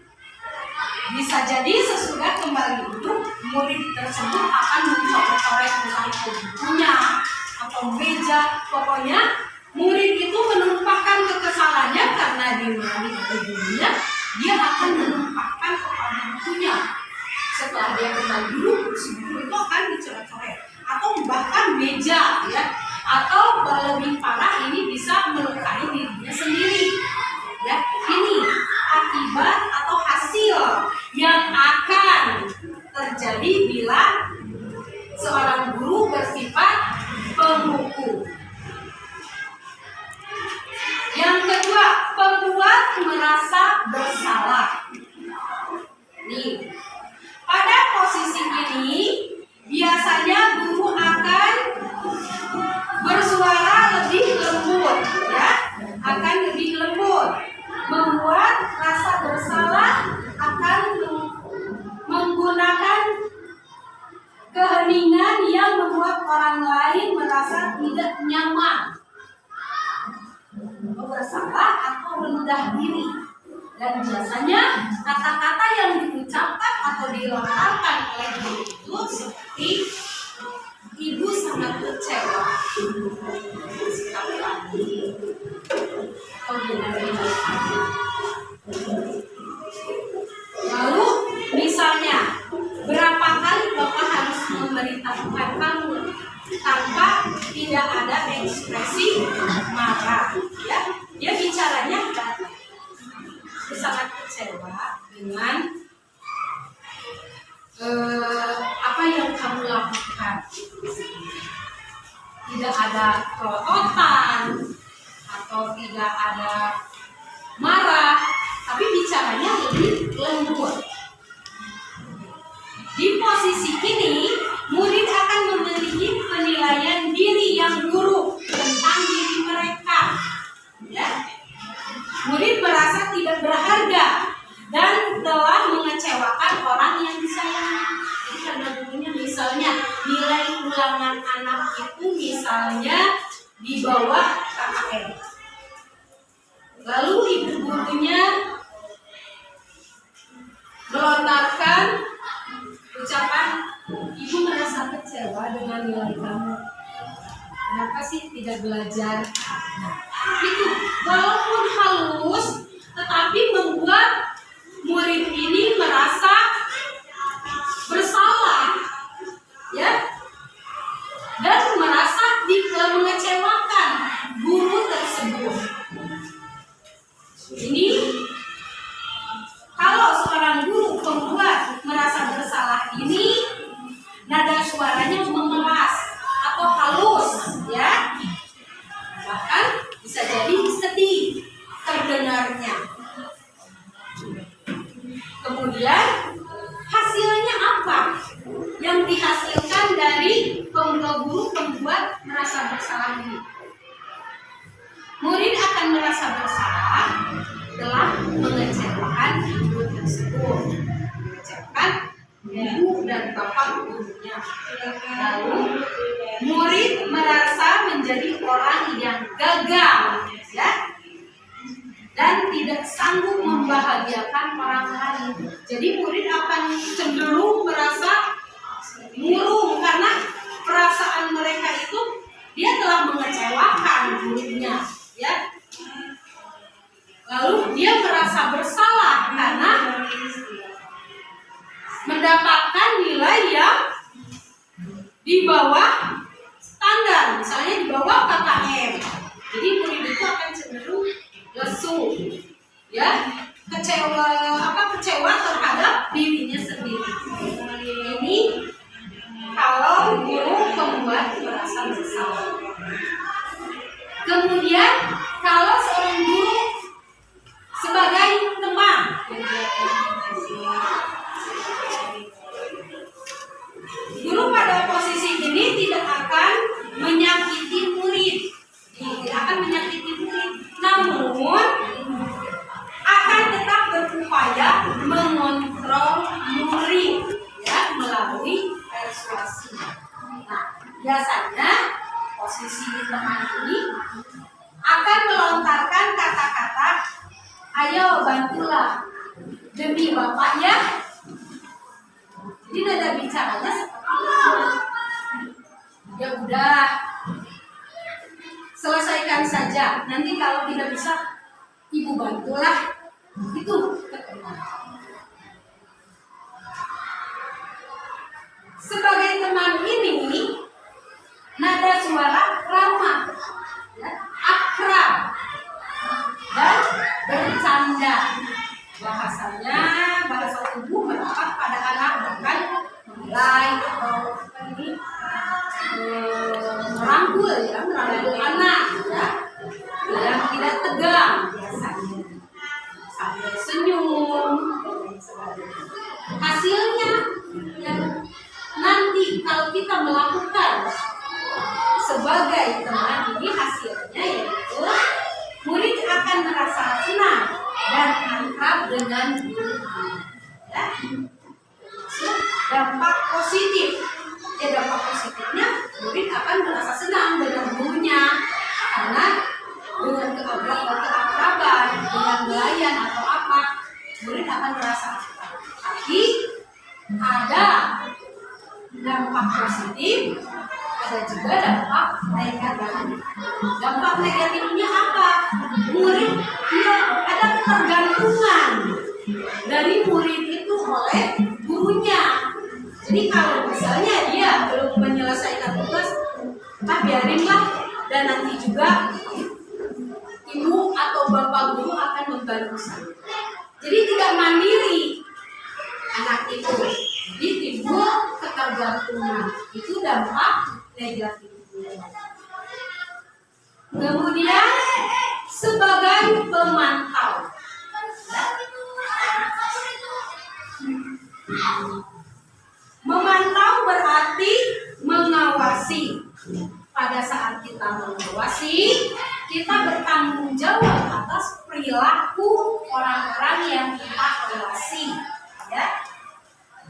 Bisa jadi sesudah kembali duduk, murid tersebut akan mencoret-coret bukunya atau meja. Pokoknya murid itu menumpahkan kekesalannya karena dimarahi oleh gurunya, dia akan menumpahkan kepada bukunya. Setelah dia kembali duduk, si buku itu akan dicoret-coret atau bahkan meja, ya. Atau lebih parah, ini bisa melukai dirinya sendiri. Ya, ini akibat atau hasil yang akan terjadi bila seorang guru bersifat penghukum. Yang bersalah. Nih, pada posisi ini biasanya guru akan bersuara lebih lembut, ya, akan lebih lembut, membuat rasa bersalah, akan menggunakan keheningan yang membuat orang lain merasa tidak nyaman, bersalah atau rendah diri. Dan biasanya kata-kata yang diucapkan atau dilontarkan oleh guru itu seperti ibu sangat kecewa, lalu misalnya berapa kali Bapak harus memberitahukan kamu tanpa tidak ada ekspresi marah, ya, dia bicaranya sangat kecewa dengan apa yang kamu lakukan. Tidak ada kelototan atau tidak ada marah, tapi bicaranya lebih lembut. Di posisi ini, murid akan memiliki penilaian diri yang buruk tentang diri mereka. Ya. Murid merasa tidak berharga dan telah mengecewakan orang yang disayangi. Jadi karena gurunya misalnya nilai ulangan anak itu misalnya di bawah KKM. Lalu ibu gurunya melontarkan ucapan, ibu merasa kecewa dengan nilai kamu. Kenapa sih tidak belajar? Nah, itu walaupun halus, tetapi membuat murid ini merasa bersalah, ya, dan merasa mengecewakan guru tersebut. Ini kalau seorang guru pembuat merasa bersalah ini, nada suaranya mengeras atau halus, ya, bahkan bisa jadi sedih terdengarnya. Kemudian hasilnya apa? Yang dihasilkan dari guru pembuat merasa bersalah ini, murid akan merasa bersalah telah mengecewakan guru tersebut, mengecewakan ibu dan bapak gurunya. Lalu murid merasa menjadi orang yang gagal, ya, dan tidak sanggup membahagiakan orang lain. Jadi murid akan cenderung merasa murung karena perasaan mereka itu dia telah mengecewakan gurunya, ya. Lalu dia merasa bersalah karena mendapatkan nilai yang di bawah standar, misalnya di bawah KKM. Jadi murid itu akan cenderung lesu, ya, kecewa terhadap dirinya sendiri. Ini kalau guru pembuat merasa bersalah. Kemudian kalau seorang guru sebagai teman, guru pada posisi ini tidak akan menyakiti murid, tidak akan menyakiti murid, namun akan tetap berupaya mengontrol murid, ya, melalui persuasi. Nah, biasanya posisi teman ini akan melontarkan kata-kata, ayo bantulah demi bapak, ya. Jadi nada bicaranya seperti itu. Ya udah, selesaikan saja. Nanti kalau tidak bisa, ibu bantulah. Itu sebagai teman ini, nada suara ramah, ya, akrab, dan bercanda. Bahasanya bahasa tubuh merapat pada anak, bukan mulai atau ini merangkul, ya, merangkul anak, ya, yang tidak tegang biasanya, sambil senyum. melakukan sebagai teman, ini hasilnya yaitu murid akan merasa senang dan akrab dengan gurunya. Ya. Dampak positif, ya dampak positifnya murid akan merasa senang dengan gurunya karena dengan keakraban, dengan belayan atau apa, murid akan merasa akrab. Tapi ada dampak positif, ada juga dampak negatif. Dampak negatifnya apa? Murid dia ada ketergantungan dari murid itu oleh gurunya. Jadi kalau misalnya dia belum menyelesaikan tugas, biarinlah, dan nanti juga ibu atau bapak guru akan membantu saya. Jadi tidak mandiri anak itu, jadi timbul ketergantungan. Itu dampak negatif. Kemudian sebagai pemantau, memantau berarti mengawasi. Pada saat kita mengawasi, kita bertanggung jawab atas perilaku orang-orang yang kita awasi, ya.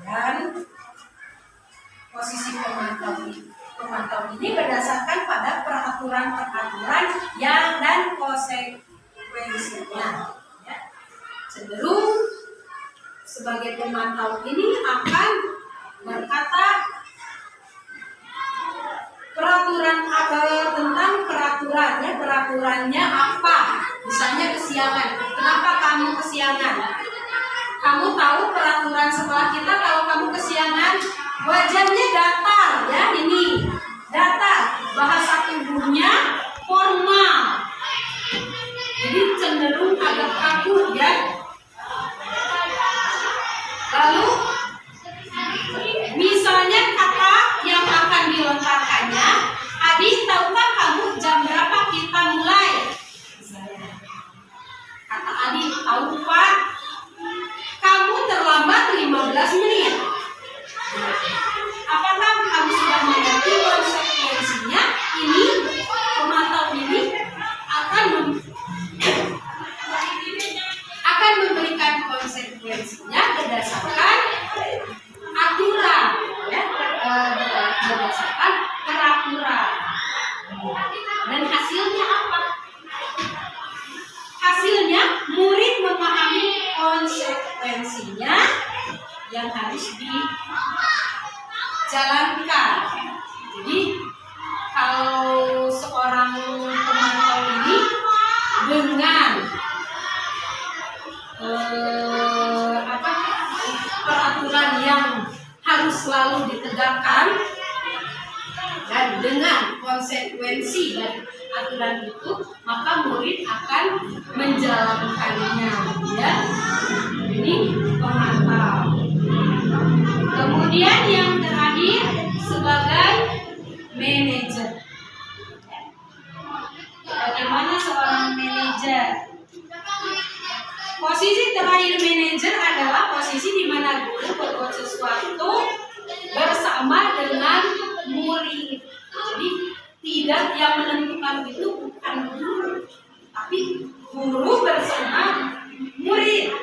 Dan posisi pemantau ini berdasarkan pada peraturan-peraturan yang dan konsekuensinya, ya. Cenderung sebagai pemantau ini akan berkata tentang peraturan, ya, peraturannya apa? Misalnya kesiangan. Kenapa kamu kesiangan? Kamu tahu peraturan sekolah kita, kalau kamu kesiangan wajarnya datar, ya, ini datar. Bahasa tubuhnya formal. Jadi cenderung agak kaku, ya. Lalu misalnya kata yang akan dilontarkannya, Adi, tahukah kamu jam berapa kita mulai? Kata Adi, tahu Pak. Kamu terlambat 15 menit. Apakah kamu sudah mengerti konsekuensinya? Ini pemantau ini akan memberikan konsekuensinya berdasarkan aturan, ya, berdasarkan peraturan. Dan hasilnya apa? Hasilnya murid memahami konsekuensinya yang harus dijalankan. Jadi kalau seorang pemantau ini dengan peraturan yang harus selalu ditegakkan dan dengan konsekuensi dari aturan itu, maka murid akan menjalankannya, ya. Ini pemantau. Kemudian yang terakhir sebagai manajer. Bagaimana seorang manajer? Posisi terakhir manajer adalah posisi di mana guru berbuat sesuatu bersama dengan murid. Jadi tidak yang menentukan itu bukan guru, tapi guru bersama murid.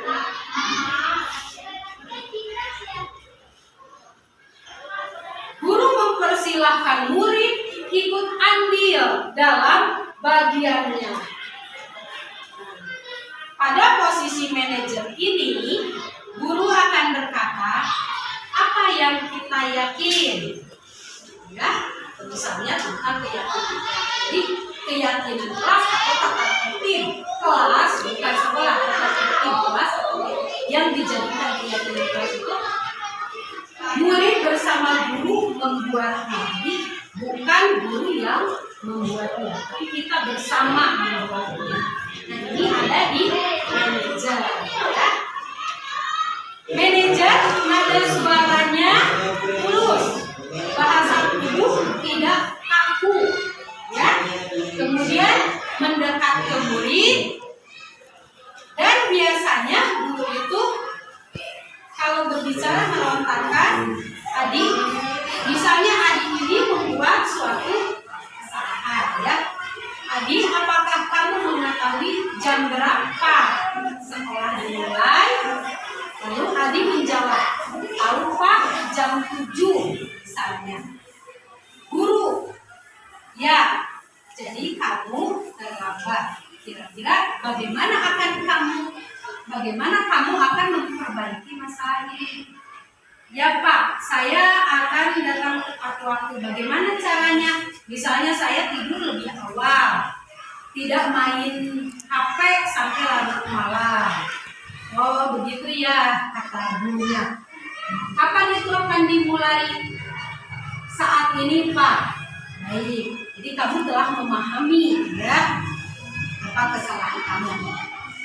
Guru mempersilahkan murid ikut andil dalam bagiannya. Pada posisi manajer ini, guru akan berkata apa yang kita yakin, ya, misalnya tentang keyakinan. Jadi keyakinan kelas atau tata tertib kelas, bukan sekolah, tata tertib kelas yang dijadikan keyakinan kelas itu murid bersama guru membuatnya. Jadi bukan guru yang membuatnya, tapi kita bersama membuatnya. Nah, ini ada di manajer, ya. Manajer nada suaranya mulus, bahasa tubuh tidak kaku, ya. Kemudian mendekat ke murid, dan biasanya guru itu kalau berbicara melontarkan Adi, misalnya Adi Adi menjawab, tahu Pak, jam 7 misalnya. Guru, ya, jadi kamu terlambat. Kira-kira bagaimana kamu akan memperbaiki masalah ini? Ya Pak, saya akan datang tepat waktu. Bagaimana caranya? Misalnya saya tidur lebih awal, tidak main HP sampai larut malam. Oh begitu ya, kata gurunya. Kapan itu akan dimulai? Saat ini Pak. Baik, jadi kamu telah memahami ya apa kesalahan kamu.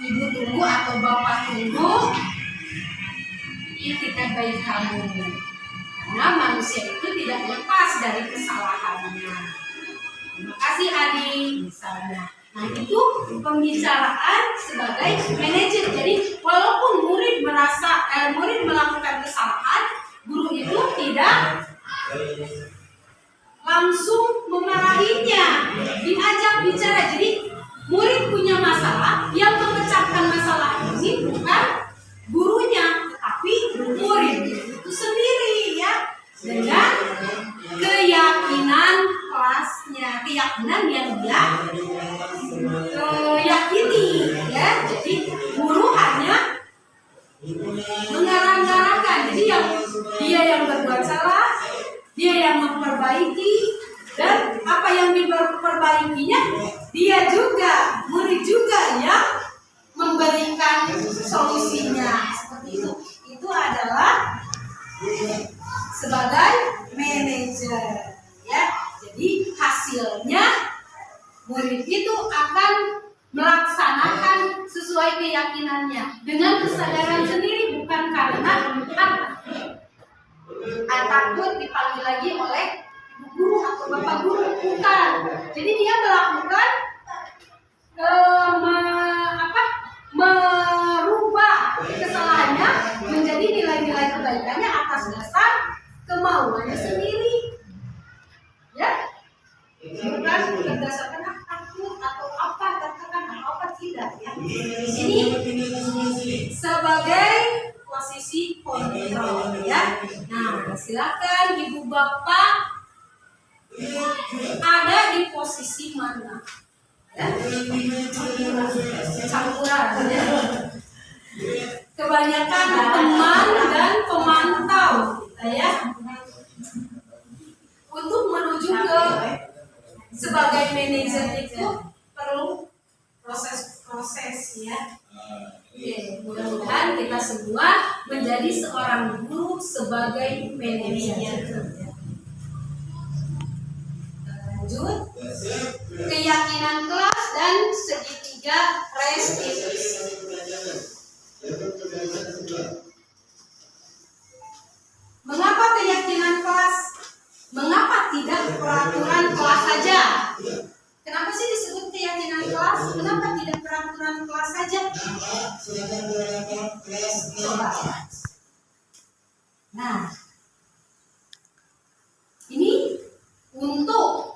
Ibu tunggu atau bapak tunggu itikat baik kamu, karena manusia itu tidak lepas dari kesalahannya. Terima kasih Adi misalnya. Nah itu pembicaraan sebagai manajer. Jadi walaupun murid melakukan kesalahan, guru itu tidak langsung memarahinya, diajak bicara. Jadi murid punya masalah, yang memecahkan masalah ini bukan gurunya, tetapi murid itu sendiri ya, dengan keyakinan kelasnya, keyakinan yang dia yakini ya. Jadi guru hanya mengarang-arangkan. Jadi dia yang berbuat salah, dia yang memperbaiki, dan apa yang diperbaikinya dia juga, murid juga yang memberikan solusinya. Seperti itu. Itu adalah sebagai manajer ya. Jadi hasilnya murid itu akan melaksanakan sesuai keyakinannya dengan kesadaran sendiri, bukan karena takut dipanggil lagi oleh ibu guru atau bapak guru, bukan. Jadi dia melakukan merubah kesalahannya menjadi nilai-nilai kebaikannya atas dasar kemauannya sendiri ya, bukan berdasarkan takut atau apa, tertekan atau apa, tidak ya. Ini sebagai posisi kontrol ya. Nah silakan ibu bapak ada di posisi mana ya? Campuran ya. Kebanyakan teman dan pemantau ya. Untuk menuju ke sebagai manajer itu perlu proses ya. Oke, mudah-mudahan kita semua menjadi seorang guru sebagai manajer. Lanjut, keyakinan kelas dan segitiga restitusi. Mengapa keyakinan kelas? Mengapa tidak peraturan kelas saja? Kenapa sih disebut keyakinan kelas? Kenapa tidak peraturan kelas saja? Coba. Nah, ini untuk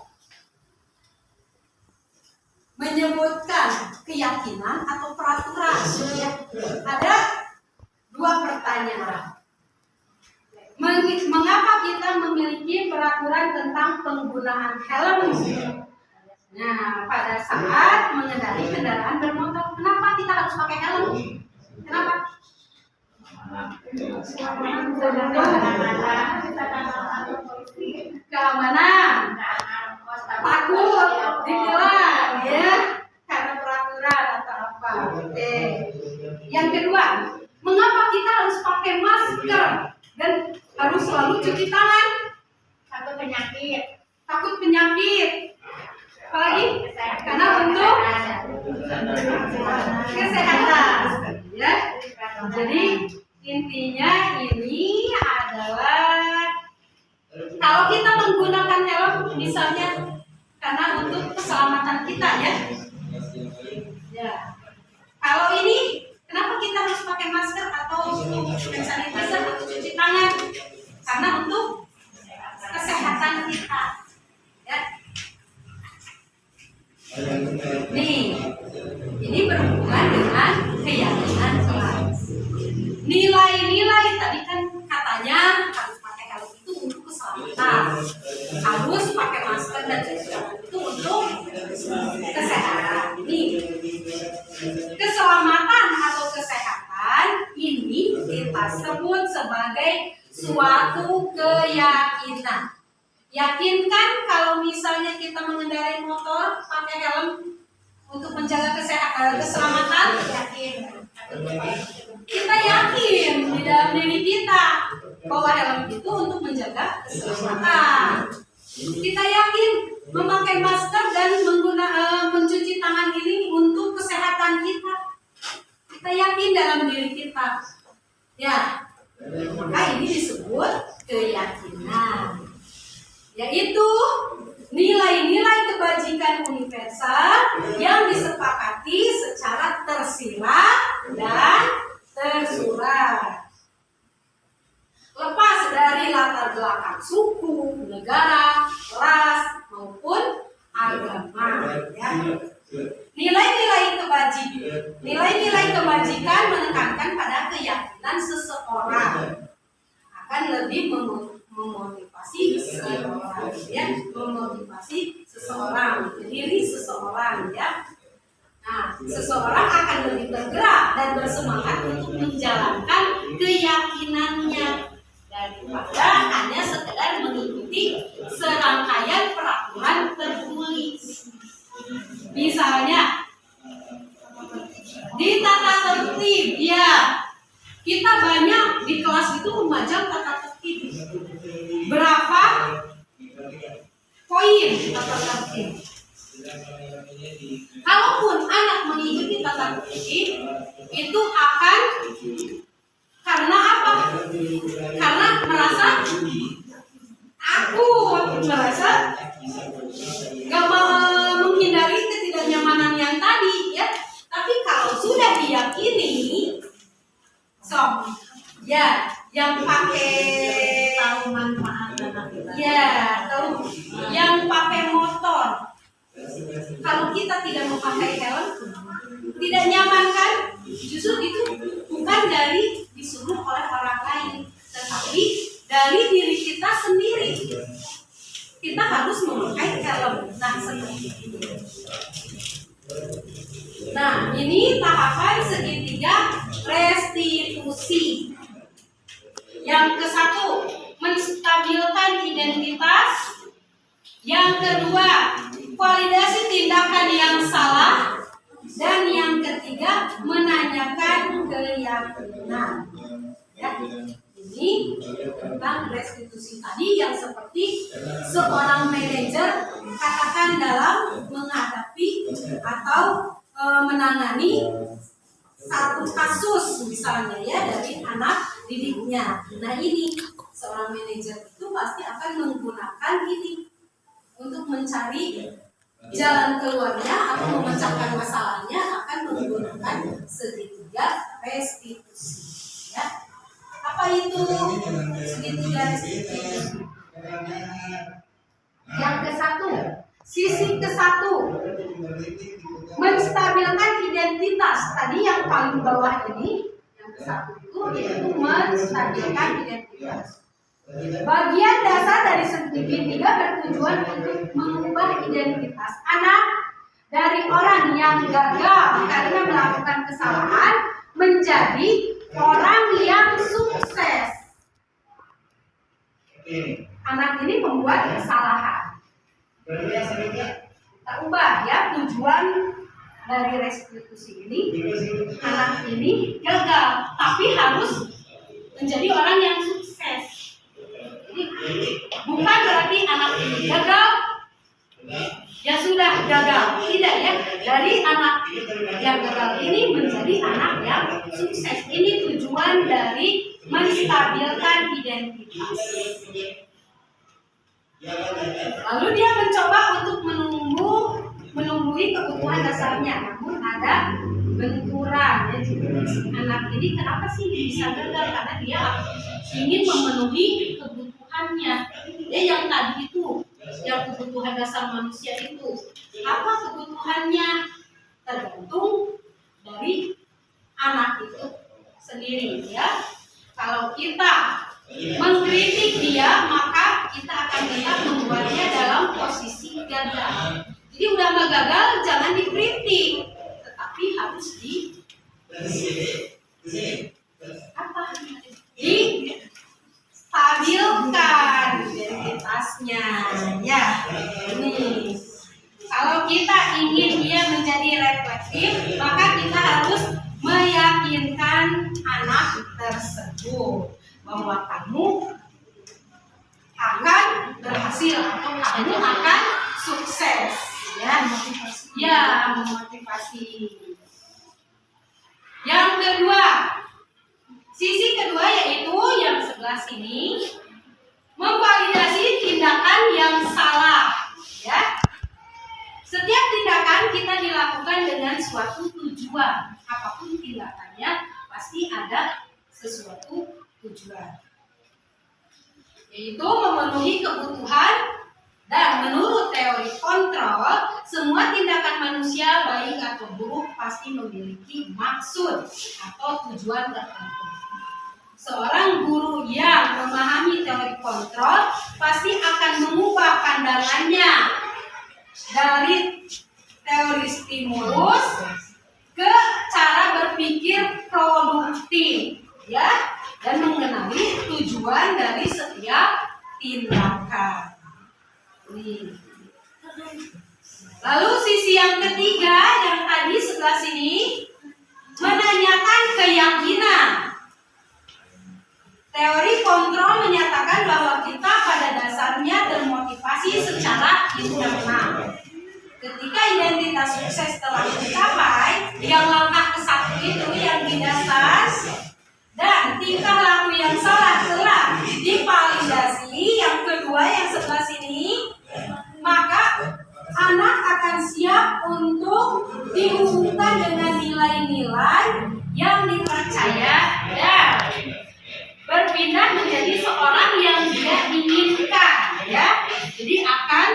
menyebutkan keyakinan atau peraturan ya. Ada dua pertanyaan. Mengapa kita memiliki peraturan tentang penggunaan helm? Nah, pada saat mengendarai kendaraan bermotor, kenapa kita harus pakai helm? Kenapa? Keamanan. Takut ditilang ya, karena peraturan atau apa. Oke. Yang kedua, mengapa kita harus pakai masker dan harus selalu cuci tangan? Takut penyakit. Apalagi? Karena untuk kesehatan. Ya. Jadi intinya ini adalah kalau kita menggunakan helm misalnya karena untuk keselamatan kita ya. Ya. Kalau ini kenapa kita harus pakai masker atau hand sanitizer atau cuci tangan? Karena untuk kesehatan kita. Ya. Nih, ini berhubungan dengan keyakinan kelas. Nilai-nilai keselamatan atau kesehatan ini kita sebut sebagai suatu keyakinan. Yakinkan kalau misalnya kita mengendarai motor pakai helm untuk menjaga keselamatan? Yakin. Kita yakin di dalam diri kita bahwa helm itu untuk menjaga keselamatan. Kita yakin memakai masker dan mencuci tangan ini untuk kesehatan kita. Kita yakin dalam diri kita. Ya, maka ini disebut keyakinan, yaitu nilai-nilai kebajikan universal yang disepakati secara tersirat dan tersurat. Lepas dari latar belakang suku, negara, ras, maupun agama. Ya. Nilai-nilai kebajikan menekankan pada keyakinan seseorang akan lebih memotivasi seseorang, ya, memotivasi seseorang, diri seseorang, ya. Nah, seseorang akan lebih tergerak dan bersemangat untuk menjalankan keyakinannya daripada hanya sekedar mengikuti serangkaian peraturan tertulis. Misalnya di tata tertib, ya, kita banyak di kelas itu memajang tata tertib. Berapa poin tata tertib? Kalaupun anak mengikuti tata tertib, itu akan karena apa? Karena merasa takut, merasa gak mau menghindari ketidaknyamanan yang tadi, ya. Tapi kalau sudah diyakini, ya, yang pakai Tahu manfaat dan akibat. ya, tahu, yang pakai motor, kalau kita tidak memakai helm, tidak nyaman kan? Justru itu bukan dari disuruh oleh orang lain, tetapi dari diri kita sendiri. Kita harus memakai helm. Nah, seperti ini. Nah, ini tahapan segitiga restitusi. Yang ke-1, menstabilkan identitas. Yang kedua, validasi tindakan yang salah. Dan yang ketiga, menanyakan keyakinan. Ya. Ini tentang restitusi tadi yang seperti seorang manajer katakan dalam menghadapi atau menangani satu kasus misalnya, ya, dari anak didiknya. Nah, ini seorang manajer itu pasti akan menggunakan ini untuk mencari jalan keluarnya atau memecahkan masalahnya, akan menggunakan segitiga restitusi. Ya. Apa itu segitiga restitusi? Yang ke-1, sisi ke-1, menstabilkan identitas. Tadi yang paling bawah ini, yang ke-1 itu yaitu menstabilkan identitas. Bagian dasar dari segitiga bertujuan untuk mengubah identitas anak dari orang yang gagal karena melakukan kesalahan menjadi orang yang sukses. Anak ini membuat kesalahan. Kita ubah, ya, tujuan dari restitusi ini. Anak ini gagal, tapi harus menjadi orang yang sukses. Bukan berarti anak ini gagal, ya sudah gagal. Tidak, ya. Dari anak yang gagal ini menjadi anak yang sukses. Ini tujuan dari menstabilkan identitas. Lalu dia mencoba untuk menumbuhi kebutuhan dasarnya, namun ada benturan. Ya, anak ini kenapa sih bisa gagal? Karena dia ingin memenuhi kebutuhannya. Ya, yang tadi itu, yang kebutuhan dasar manusia itu, apa kebutuhannya? Tergantung dari anak itu sendiri, ya. Kalau kita mengkritik dia, maka kita akan tetap membuatnya dalam posisi gagal. Jadi udah nggak gagal, jangan dikritik, tetapi harus apa? Distabilkan identitasnya. Ya, ini. Kalau kita ingin dia menjadi reflektif, maka kita harus meyakinkan anak tersebut bahwa kamu akan berhasil atau kamu akan sukses. Ya, memotivasi. Yang kedua, sisi kedua yaitu yang sebelah sini, memvalidasi tindakan yang salah. Ya, setiap tindakan kita dilakukan dengan suatu tujuan. Apapun tindakannya pasti ada sesuatu tujuan, yaitu memenuhi kebutuhan. Dan menurut teori kontrol, semua tindakan manusia baik atau buruk pasti memiliki maksud atau tujuan tertentu. Seorang guru yang memahami teori kontrol pasti akan mengubah pandangannya dari teori stimulus ke cara berpikir produktif, ya, dan mengenali tujuan dari setiap tindakan. Lalu sisi yang ketiga yang tadi sebelah sini, menanyakan keyakinan. Teori kontrol menyatakan bahwa kita pada dasarnya termotivasi secara internal. Ketika identitas sukses telah tercapai, yang langkah ke-1 itu yang didasar, dan tingkah laku yang salah telah divalidasi, yang kedua yang sebelah sini, maka anak akan siap untuk dihubungkan dengan nilai-nilai yang dipercaya dan berpindah menjadi seorang yang dia inginkan, ya. Jadi akan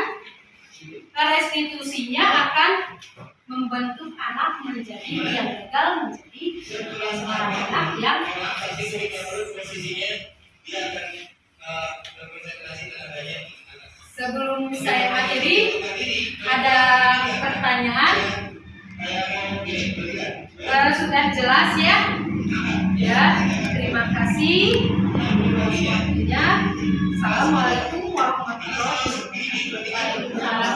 restitusinya akan membentuk anak menjadi yang gagal menjadi seorang anak yang Sebelum saya akhiri, ada pertanyaan? Sudah jelas ya? Ya, terima kasih. Assalamualaikum warahmatullahi wabarakatuh.